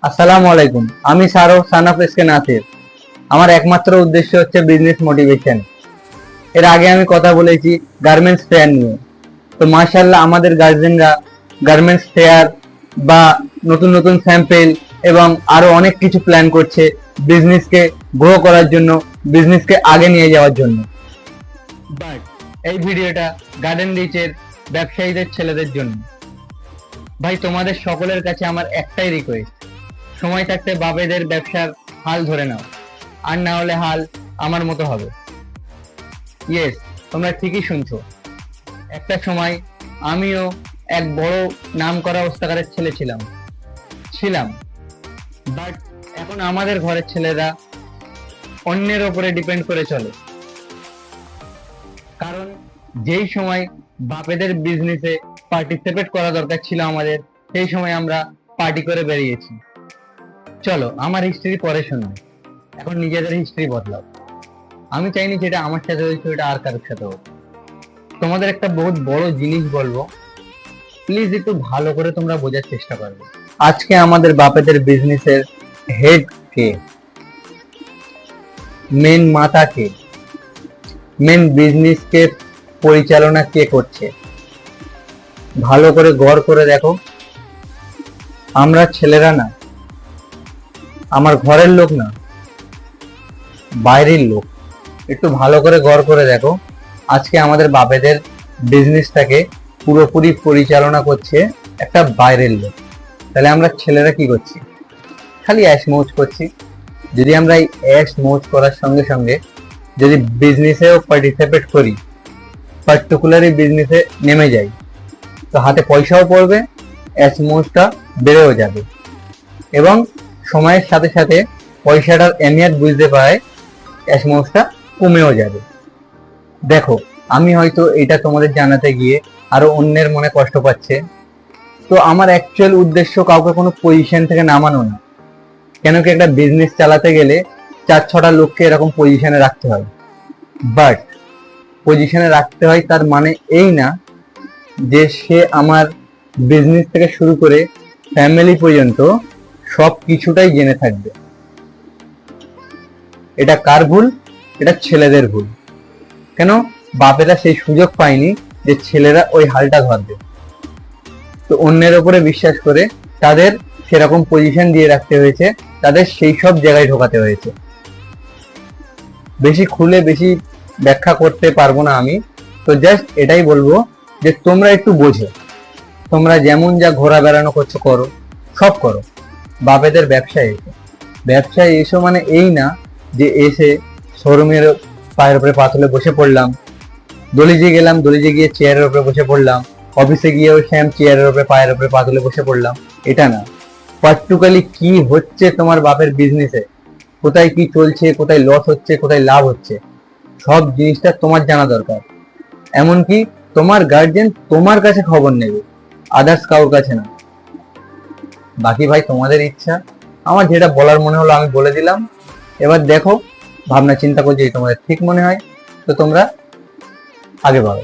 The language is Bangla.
আসসালামু আলাইকুম। আমি সারো সানাফ এসকে নাসির। আমার একমাত্র উদ্দেশ্য হচ্ছে বিজনেস মোটিভেশন। এর আগে আমি কথা বলেছি গার্মেন্টস ফেয়ার নিয়ে। তো মাশাআল্লাহ আমাদের গার্জেনরা গার্মেন্টস ফেয়ার বা নতুন নতুন স্যাম্পেল এবং আরো অনেক কিছু প্ল্যান করছে বিজনেসকে গ্রো করার জন্য, বিজনেসকে আগে নিয়ে যাওয়ার জন্য। বাট এই ভিডিওটা গার্ডেন রিচের ব্যবসায়ীদের ছেলেদের জন্য। ভাই, তোমাদের সকলের কাছে আমার একটাই রিকোয়েস্ট, সময় থাকতে বাবেদের ব্যবসার হাল ধরে নাও, আর না হলে হাল আমার মতো হবে। ইয়েস, তোমরা ঠিকই শুনছো। একটা সময় আমিও এক বড় নাম করা ওস্তাকারের ছেলে ছিলাম। বাট এখন আমাদের ঘরের ছেলেরা অন্যের ওপরে ডিপেন্ড করে চলে। কারণ যেই সময় বাপেদের বিজনেসে পার্টিসিপেট করা দরকার ছিল আমাদের, সেই সময় আমরা পার্টি করে বেরিয়েছি। চলো, আমার হিস্ট্রি পরে শুনবে, এখন নিজেদের হিস্ট্রি বদলাও। আমি চাইনি যেটা আমার সাথে হয়েছে ওটা আর কারোর সাথে হোক। তোমাদের একটা বহুত বড় জিনিস বলবো, প্লিজ একটু ভালো করে তোমরা বোঝার চেষ্টা করবে। আজকে আমাদের বাপেদের বিজনেসের হেড কে, মেন মাথা কে, মেন বিজনেস কে পরিচালনা কে করছে, ভালো করে গড় করে দেখো। আমরা ছেলেরা না, আমার ঘরের লোক না, বাইরের লোক। একটু ভালো করে গড় করে দেখো, আজকে আমাদের বাপেদের বিজনেসটাকে পুরোপুরি পরিচালনা করছে একটা বাইরের লোক। তাহলে আমরা ছেলেরা কি করছি? খালি অ্যাশ মৌজ করছি। যদি আমরা এই অ্যাশ মৌজ করার সঙ্গে সঙ্গে যদি বিজনেসেও পার্টিসিপেট করি, পার্টিকুলারলি বিজনেসে নেমে যাই, তো হাতে পয়সাও পড়বে, অ্যাশ মৌজটা বেড়েও যাবে, এবং সময়ের সাথে সাথে পয়সাটার এমিয়াত বুঝতে পারে, অ্যাশ মৌজটা কমেও যাবে। দেখো, আমি হয়তো এটা তোমাদের জানাতে গিয়ে আরো অন্যের মনে কষ্ট পাচ্ছে। তো আমার অ্যাকচুয়াল উদ্দেশ্য কাউকে কোনো পজিশন থেকে নামানো না। কেন কি, একটা বিজনেস চালাতে গেলে 4-6টা লোককে এরকম পজিশনে রাখতে হয়। বাট পজিশনে রাখতে হয় তার মানে এই না যে সে আমার বিজনেস থেকে শুরু করে ফ্যামিলি পর্যন্ত সব কিছুটাই জেনে থাকবে। এটা কার ভুল? এটা ছেলেদের ভুল। কেন? বাপেরা সেই সুযোগ পায়নি যে ছেলেরা ওই হালটা ধরবে। তো অন্যের উপরে বিশ্বাস করে তাদের সেরকম পজিশন দিয়ে রাখতে হয়েছে, তাদের সেই সব জায়গায় ঢোকাতে হয়েছে। বেশি খুলে বেশি ব্যাখ্যা করতে পারবো না আমি। তো জাস্ট এটাই বলবো যে তোমরা একটু বোঝো, তোমরা যেমন যা ঘোরা বেড়ানো করছো করো, সব করো, বাপেদের ব্যবসায় এসো মানে এই না যে এসে শোরুমের পায়ের উপরে পাতলে বসে পড়লাম, দলিজে গেলাম, দলিজে গিয়ে চেয়ারের উপরে বসে পড়লাম, অফিসে গিয়েও সেম চেয়ারের উপরে পায়ের উপরে পাতলে বসে পড়লাম। এটা না, পার্টিকুলারলি কি হচ্ছে তোমার বাপের বিজনেসে, কোথায় কি চলছে, কোথায় লস হচ্ছে, কোথায় লাভ হচ্ছে, সব জিনিসটা তোমার জানা দরকার। এমনকি তোমার গার্জেন তোমার কাছে খবর নেবে, আদার্স কারোর কাছে না। বাকি ভাই তোমাদের ইচ্ছা। আমার যেটা বলার মনে হলো আমি বলে দিলাম। এবার দেখো, ভাবনা চিন্তা করে যদি তোমাদের ঠিক মনে হয় তো তোমরা আগে বাড়ো।